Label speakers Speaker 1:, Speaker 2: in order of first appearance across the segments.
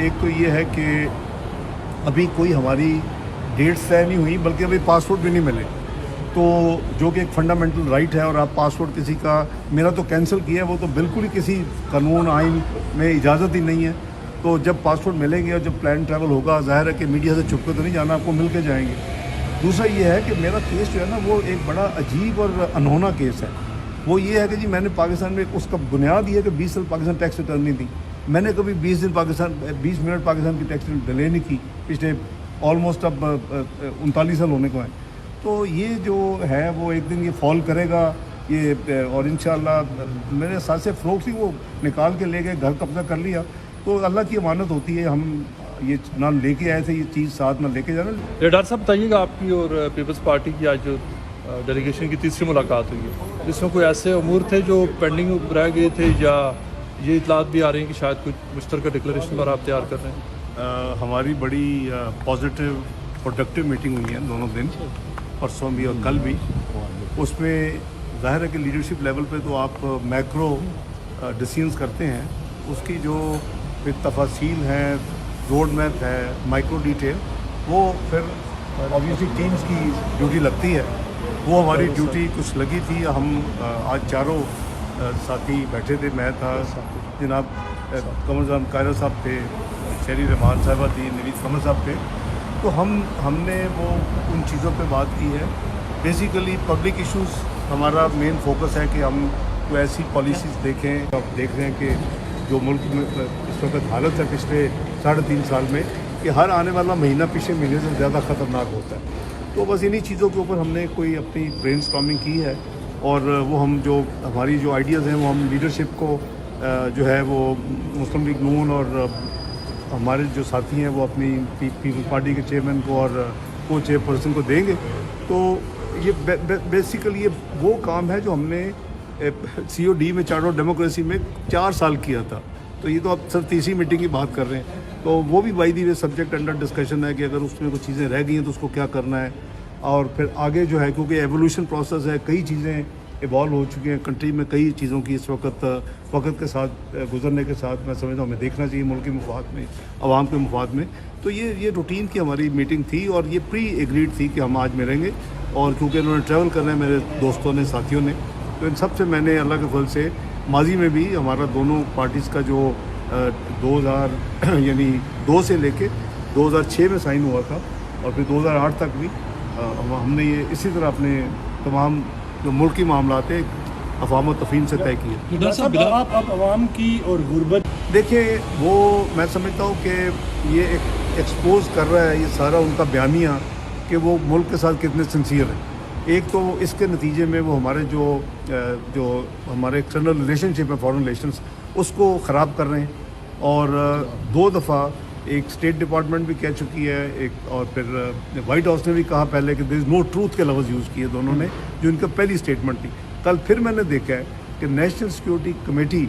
Speaker 1: एक तो ये है कि अभी कोई हमारी डेट तय नहीं हुई, बल्कि अभी पासपोर्ट भी नहीं मिले, तो जो कि एक फंडामेंटल राइट है और आप पासपोर्ट किसी का, मेरा तो कैंसिल किया है, वो तो बिल्कुल ही किसी कानून आइन में इजाज़त ही नहीं है। तो जब पासपोर्ट मिलेंगे और जब प्लान ट्रैवल होगा, ज़ाहिर है कि मीडिया से छुप के तो नहीं जाना, आपको मिल के जाएंगे। दूसरा ये है कि मेरा केस जो है ना, वो एक बड़ा अजीब और अनहोना केस है। वो ये है कि जी मैंने पाकिस्तान में, उसका बुनियाद ये है कि 20 साल पाकिस्तान टैक्स रिटर्न नहीं दी। मैंने कभी 20 मिनट पाकिस्तान की टैक्स डिले नहीं की, पिछले ऑलमोस्ट अब 39 साल होने को है। तो ये जो है वो एक दिन ये फॉल करेगा ये, और इंशाअल्लाह मेरे साथ से फ़रोख्त थी, वो निकाल के ले गए, घर कब्जा कर लिया। तो अल्लाह की अमानत होती है, हम ये ना लेके आए थे ये चीज़, साथ ना लेके जाना।
Speaker 2: डॉक्टर साहब बताइएगा, आपकी और पीपल्स पार्टी की आज जो डेलीगेशन की तीसरी मुलाकात हुई है, इसमें कोई ऐसे अमूर थे जो पेंडिंग रह गए थे, या ये इतलात भी आ रही हैं कि शायद कुछ मुश्तरका डिक्लेरेशन पर आप तैयार कर रहे हैं?
Speaker 1: हमारी बड़ी पॉजिटिव प्रोडक्टिव मीटिंग हुई है दोनों दिन, परसों भी और कल भी। उसमें ज़ाहिर है कि लीडरशिप लेवल पे तो आप मैक्रो डिसीजंस करते हैं, उसकी जो फिर तफासील हैं, रोड मैप है, माइक्रो डिटेल, वो फिर ऑब्वियसली टीम्स की ड्यूटी लगती है। वो हमारी ड्यूटी कुछ लगी थी। हम आज चारों साथी बैठे थे, मैं था, जनाब कमर कायरा साहब थे, शेरी रहमान साहबा थी, नवीद कमर साहब थे। तो हमने वो उन चीज़ों पे बात की है। बेसिकली पब्लिक इश्यूज़ हमारा मेन फोकस है कि हम कोई ऐसी पॉलिसीज़ देखें। अब देख रहे हैं कि जो मुल्क में इस वक्त हालत है पिछले 3.5 साल में, कि हर आने वाला महीना पिछले महीने से ज़्यादा ख़तरनाक होता है। तो बस इन्हीं चीज़ों के ऊपर हमने कोई अपनी ब्रेनस्टॉर्मिंग की है, और वो हम जो हमारी जो आइडियाज़ हैं वो हम लीडरशिप को जो है वो मुस्लिम लीग नून और हमारे जो साथी हैं वो अपनी पीपल्स पार्टी के चेयरमैन को और को चेयरपर्सन को देंगे। तो ये बेसिकली ये वो काम है जो हमने COD में, चार्टर ऑफ डेमोक्रेसी में 4 साल किया था। तो ये तो आप सर तीसरी मीटिंग की बात कर रहे हैं, तो वो भी by the way subject under discussion है कि अगर उसमें कुछ चीज़ें रह गई हैं तो उसको क्या करना है। और फिर आगे जो है, क्योंकि एवोल्यूशन प्रोसेस है, कई चीज़ें इवॉल्व हो चुकी हैं कंट्री में, कई चीज़ों की इस वक्त के साथ गुजरने के साथ मैं समझता हूँ हमें देखना चाहिए मुल्क के मुफाद में, आवाम के मुफाद में। तो ये रूटीन की हमारी मीटिंग थी, और ये प्री एग्रीड थी कि हम आज मिलेंगे। और क्योंकि उन्होंने ट्रैवल करना है, मेरे दोस्तों ने, साथियों ने, तो इन सब से मैंने अल्लाह के फल से माजी में भी हमारा दोनों पार्टीज़ का जो 2000 यानी 2 से लेके 2006 में साइन हुआ था, और फिर 2008 तक भी हमने ये इसी तरह अपने तमाम जो मुल्की मामलात है अफ़वाम और तफ़हीम से तय किए।
Speaker 3: डॉक्टर साहब, आप अवाम की और गुर्बत,
Speaker 1: देखिए वो मैं समझता हूँ कि ये एक्सपोज कर रहा है ये सारा उनका बयानिया कि वो मुल्क के साथ कितने सिंसियर हैं। एक तो इसके नतीजे में वो हमारे जो हमारे एक्सटर्नल रिलेशनशिप है, फॉरेन रिलेशंस, उसको ख़राब कर रहे हैं। और 2 दफ़ा एक स्टेट डिपार्टमेंट भी कह चुकी है, एक और फिर वाइट हाउस ने भी कहा पहले कि देयर इज़ नो ट्रूथ के लफ्ज़ यूज़ किए दोनों ने, जो इनका पहली स्टेटमेंट थी। कल फिर मैंने देखा है कि नेशनल सिक्योरिटी कमेटी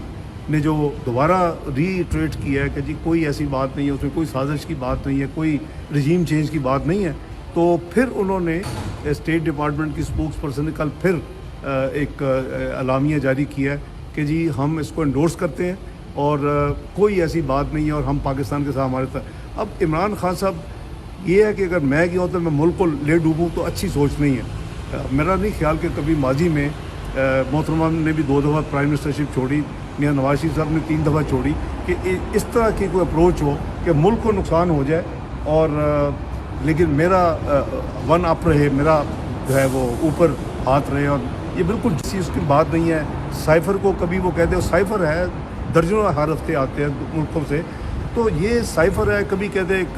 Speaker 1: ने जो दोबारा रीइटरेट किया है कि जी कोई ऐसी बात नहीं है, उसमें कोई साजिश की बात नहीं है, कोई रजीम चेंज की बात नहीं है। तो फिर उन्होंने स्टेट डिपार्टमेंट की स्पोक्स पर्सन ने कल फिर एक अलामिया जारी किया है कि जी हम इसको एंडोर्स करते हैं और कोई ऐसी बात नहीं है, और हम पाकिस्तान के साथ हमारे साथ। अब इमरान खान साहब, ये है कि अगर मैं गया हूँ तो मैं मुल्क को ले डूबूँ तो अच्छी सोच नहीं है। मेरा नहीं ख्याल कि कभी माजी में मोहतरमा ने भी 2 दफ़ा प्राइम मिनिस्टरशिप छोड़ी, मियां नवाज शरीफ साहब ने 3 दफ़ा छोड़ी, कि इस तरह की कोई अप्रोच हो कि मुल्क को नुकसान हो जाए, और लेकिन मेरा वन अप रहे, मेरा जो है वो ऊपर हाथ रहे। और ये बिल्कुल किसी उसकी बात नहीं है। साइफ़र को कभी वो कहते हैं साइफ़र है, दर्जनों हर हफ्ते आते हैं मुल्कों से, तो ये साइफ़र है। कभी कहते हैं एक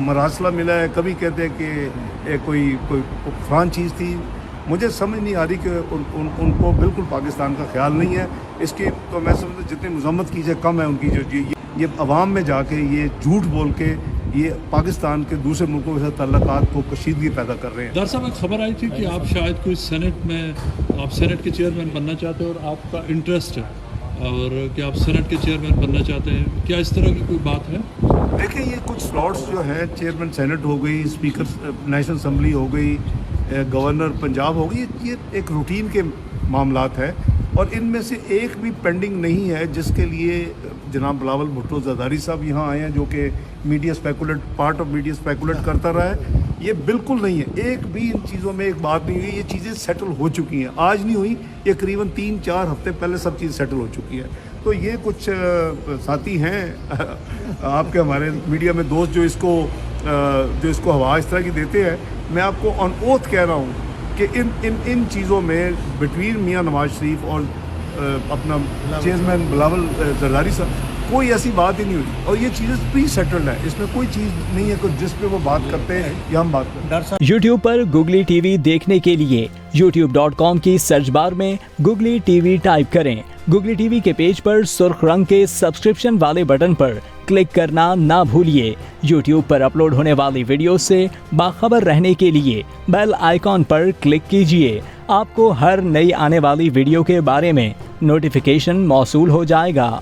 Speaker 1: मरासला मिला है, कभी कहते हैं कि कोई फ़लान चीज़ थी। मुझे समझ नहीं आ रही कि उनको बिल्कुल पाकिस्तान का ख्याल नहीं है। इसकी तो मैं समझता जितनी मजम्मत की जाए कम है उनकी। जो ये अवाम में जाके ये झूठ बोल के ये पाकिस्तान के दूसरे मुल्कों के साथ ताल्लुकात को कशीदगी पैदा कर रहे हैं।
Speaker 2: डॉक्टर साहब, एक खबर आई थी कि आप शायद कोई सेनेट में, आप सेनेट के चेयरमैन बनना चाहते हैं और आपका इंटरेस्ट है, और कि आप सेनेट के चेयरमैन बनना चाहते हैं, क्या इस तरह की कोई बात है?
Speaker 1: देखिए ये कुछ स्लॉट्स जो हैं, चेयरमैन सेनेट हो गई, स्पीकर नेशनल असम्बली हो गई, गवर्नर पंजाब हो गई, ये एक रूटीन के मामलात है, और इनमें से एक भी पेंडिंग नहीं है जिसके लिए जनाब बिलावल भुट्टो ज़रदारी साहब यहाँ आए हैं जो कि media speculate part of media speculate करता रहा है। ये बिल्कुल नहीं है, एक भी इन चीज़ों में एक बात नहीं हुई। ये चीज़ें सेटल हो चुकी हैं, आज नहीं हुई, ये करीबन 3-4 हफ्ते पहले सब चीज़ सेटल हो चुकी है। तो ये कुछ साथी हैं आपके हमारे मीडिया में दोस्त जो इसको हवा इस तरह की देते हैं। मैं आपको ऑन ओथ कह रहा हूँ कि इन चीज़ों में बिटवीन मियां नवाज शरीफ और अपना चेयरमैन बिलावल ज़रदारी साहब कोई ऐसी बात ही नहीं हुई, और ये चीज़ें प्री सेटल्ड है, इसमें कोई चीज़ नहीं है कुछ जिस पे वो बात करते हैं या हम बात करते हैं।
Speaker 4: YouTube पर Googly TV देखने के लिए youtube.com की सर्च बार में Googly TV टाइप करें। Googly TV के पेज पर सुर्ख रंग के सब्सक्रिप्शन वाले बटन पर क्लिक करना ना भूलिए। YouTube पर अपलोड होने वाली वीडियो से बाखबर रहने के लिए बेल आइकॉन पर क्लिक कीजिए। आपको हर नई आने वाली वीडियो के बारे में नोटिफिकेशन मौसूल हो जाएगा।